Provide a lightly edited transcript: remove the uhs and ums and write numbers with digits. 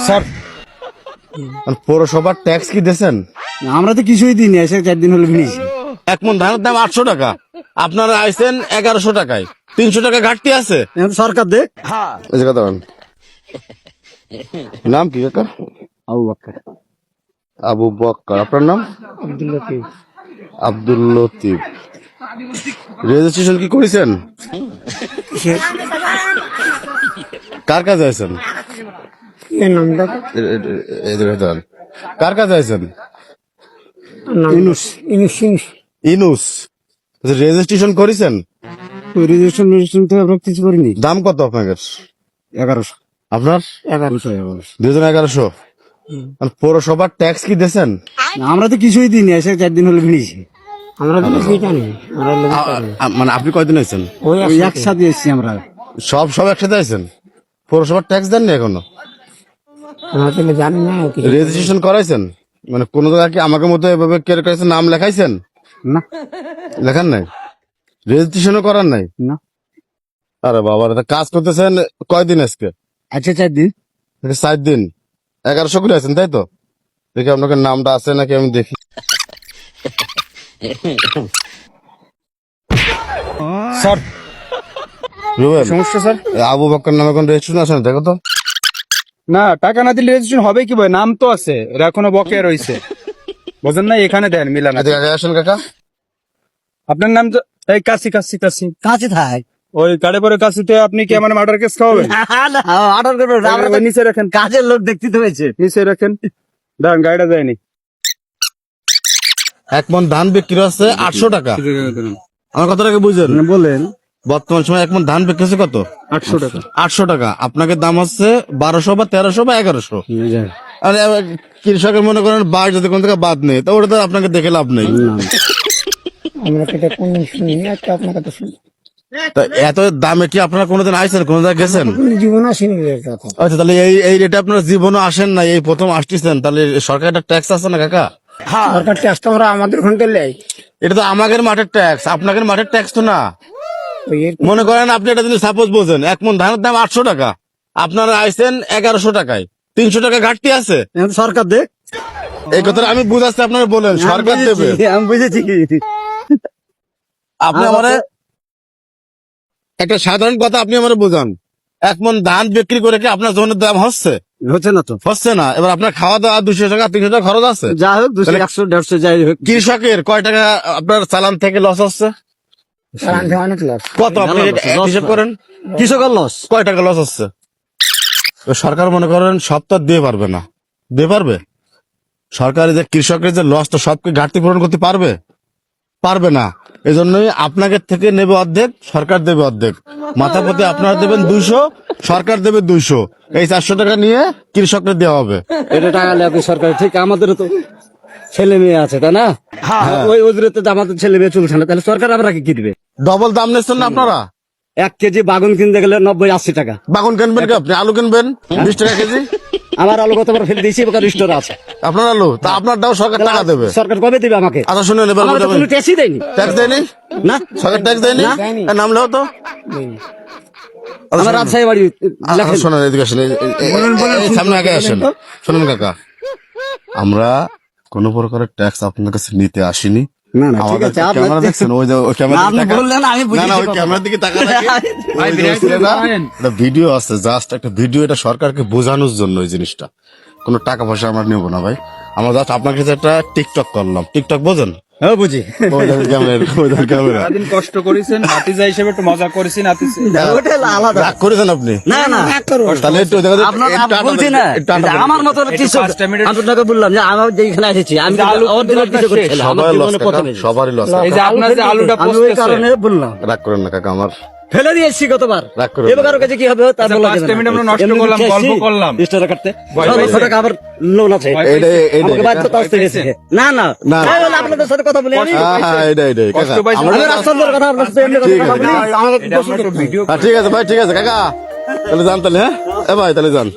Sir পৌরসভার tax কি দিয়েছেন? আমরা তো কিছুই দিইনি, এসে 4 দিন হলো ভিড়েছি। এক মন ধানের দাম 800 টাকা, আপনারা আইছেন 1100 টাকায়, 300 টাকা ঘাটতি আছে। এখন সরকার দেখ। এই যে কথা বলেন। নাম কি কাকা? আবু বকর। আবু বকর। আপনার নাম? আব্দুল লতিফ। আব্দুল লতিফ। রেজিস্ট্রেশন কি করেছেন? কার কাছে আছেন? কার কাছে আছেন? ইনুস। ইনুস। রেজিস্ট্রেশন করেছেন? রেজিস্ট্রেশন তো আমরা কিছু করিনি। দাম কত আপনাদের? 1100। আপনার 1100। 1100। পৌরসভার ট্যাক্স কি দিয়েছেন? আমরা তো কিছুই দিইনি, এসে 4 দিন হলো ভিড়েছি। আমরা তো কিছুই জানি। মানে আপনি কয়দিন হয়েছেন? ওই একসাথে এসেছি আমরা। সব একসাথে আছেন? পৌরসভার ট্যাক্স দেননি এখনো? আমরা তো জানি না। রেজিস্ট্রেশন করাইছেন? মানে কোন জায়গায় কি আমাকে মতো এভাবে কেয়ার করেছেন, নাম লেখাইছেন? না লেখান নাই? রেজিস্ট্রেশনও করার নাই? না। আরে বাবা, কাজ করতেছেন কয়দিন আজকে? আচ্ছা 4 দিন। 4 দিন। 1100 করে আছেন তাই তো? দেখি আপনাকে নামটা আছে নাকি আমি দেখি। স্যার রুবেল, সমস্যা স্যার? আবু বকর নামে কোন রেজিস্ট্রেশন আছে না দেখো তো? না, টাকা না দিলে রেজিস্ট্রেশন হবে কি ভাই? নাম তো আছে, এর এখনো বকেয়া রয়েছে। বুঝেন না? এখানে দেন মিলান। আচ্ছা কাকা আসেন কাকা। আপনার নাম তো এই কাশি থাই। ওই গাড়ি পরে কাশিতে আপনি কি আমার মার্ডার কেস খাওয়াবেন? অর্ডার করবো আমরা তো নিচে রাখেন, কাজের লোক দেখতে তো হয়েছে। নিচে রাখেন। দাঁড়ান, গাড়িটা যায়নি। এক মন ধান বিক্রি হচ্ছে 800 টাকা। আমার কথাটাকে বুঝলেন? বলেন। বর্তমান সময় এক মন ধান বিক্রি হচ্ছে কত? 800 টাকা। 800 টাকা। আপনাকে দাম হচ্ছে 1200 বা 1300 বা 1100। আর কৃষকের মনে করেন বাস যদি কোন থেকে বাদ নেই, তো ওটা তো আপনাকে দেখে লাভ নেই। আমরা তো এটা কোন শুনি একটা আপনার কথা শুনি তা এত দামে কি আপনারা কোনোদিন আইছেন, কোন জায়গায় গেছেন? জীবন আসেনি কথা। আচ্ছা, তাহলে এই রেটে আপনারা জীবনও আসেন না, এই প্রথম আসতেছেন, তাহলে সরকার একটা ট্যাক্স আছে না কাকা? সরকার ট্যাক্স আমরা আমাদের ওখানটা লেই। এটা তো আমাদের মাঠের ট্যাক্স, আপনাদের মাঠের ট্যাক্স তো না। মনে করেন আপনি এটা যদি সাপোজ বোঝেন, এক মন ধানের দাম 800 টাকা, আপনারা আইছেন 1100 টাকায়, 300 টাকা ঘাটতি আছে। এখন সরকার দেখ। এই কথাটা আমি বুঝাচ্ছি, আপনারা বলেন সরকার দেবে। আমি বুঝেছি কি। আপনি আমারে একটা সাধারণ কথা আপনি আমারে বোঝান, এক মন ধান বিক্রি করে কি আপনার জমির দাম হচ্ছে? হচ্ছে না তো। হচ্ছে না। এবার আপনার খাওয়া দাওয়া 200 টাকা 300 টাকা খরচ আছে। যা হোক 200 100 150 যাই হোক। কৃষকের কয় টাকা আপনার চালান থেকে লস হচ্ছে? অনেক লাভ। কত আপনি হিসাব করেন? কৃষকের লস কয় টাকা লস হচ্ছে? তো সরকার মনে করেন সব তো দিয়ে পারবে না। দিয়ে পারবে? সরকারের যে কৃষকের যে লস, তো সবকে ঘাটতি পূরণ করতে পারবে? পারবে না। এই জন্যই আপনাকে থেকে নেবে অর্ধেক, সরকার দেবে অর্ধেক। মাথা প্রতি আপনারা দেবেন 200, সরকার দেবে 200। এই 400 টাকা নিয়ে কৃষকদের দেওয়া হবে। এটা টাকা লাগবে সরকার। ঠিক, আমাদেরও তো ছেলে মেয়ে আছে, তাই না? ওই ওদের তো আমাদের ছেলে মেয়ে চলছে না, তাহলে সরকার আমরা কি দিবে? ডবল দাম নিচ্ছেন না আপনারা? 1 কেজি বাগুন কিনতে গেলে 90-80 টাকা। বাগুন কিনবেন কি আপনি? আলু কিনবেন 20 টাকা কেজি। আমার আলু কতবার ফেলে দিয়েছি, এবার স্টোর আছে। আপনার আলু তা আপনারটাও সরকার টাকা দেবে। সরকার কবে দিবে আমাকে? আচ্ছা শুনুন, এবার আমার তো কোনো ট্যাক্সই দেয়নি। ট্যাক্স দেয়নি না, সরকার, ট্যাক্স দেয়নি। এর নাম লেও তো। আমার রাজশাহী বাড়ি লেখেন। শোনেন, এদিকে আসেন, এই সামনে আগে আসেন। শোনেন কাকা, আমরা কোন প্রকারের ট্যাক্স আপনার কাছে নিতে আসিনি। না না, ঠিক আছে। ক্যামেরা দেখছেন, ওই যে ওই ক্যামেরা আপনি বললেন, আমি বুঝেছি। না, ওই ক্যামেরার দিকে তাকান। একটা ভিডিও আছে, জাস্ট একটা ভিডিও, এটা সরকারকে বোঝানোর জন্য এই জিনিসটা। কোনো টাকা পয়সা আমরা নেবো না ভাই, আমরা জাস্ট আপনার কাছে একটা টিকটক করলাম। টিকটক বোঝেন? হ্যাঁ বুঝি। ক্যামেরা সারাদিন কষ্ট করেছেন, ভাতিজা হিসেবে একটু মজা করেছেন। ওটা আলাদা। রাগ করেছেন আপনি? না না, তাহলে একটু আপনার বলছি না, আমার মতো কৃষক। আমি আপনাকে বললাম যে আমার যেখানে এসেছি আমি অরিজিনাল কিছু করছিলাম। আমার সবাই লস, জীবনে প্রথম এসেছি। সবারই লস। এই যে আপনার যে আলুটা আমি ওই কারণে বললাম। রাগ করেন না কাকা, আমার ফেলে দিয়েছি কতবার। রাগ করেন এবার কারো কাছে কি হবে তা বলা পাঁচ যাবে মিনিট না। আমরা নষ্ট এমনি করলাম, খেয়েছি, গল্প করলাম। স্টোরে কাটতে ভয় 6 পাইছে। টাকা আবার লোন আছে। আমাকে বাধ্য তো আসতে গেছে। না না, না। তাই বলে আপনাদের সাথে কথা বলি আমি। এটাই কাকা, কষ্ট পাইছে। আমরা- আমি রাস্তার কথা আপনার সাথে এমনি কথা বলি। আমাকে এটা আমরা একটু ভিডিও ঠিক আছে ভাই, ঠিক আছে কাকা, তাহলে যান তাহলে। হ্যাঁ এ ভাই, তাহলে যান।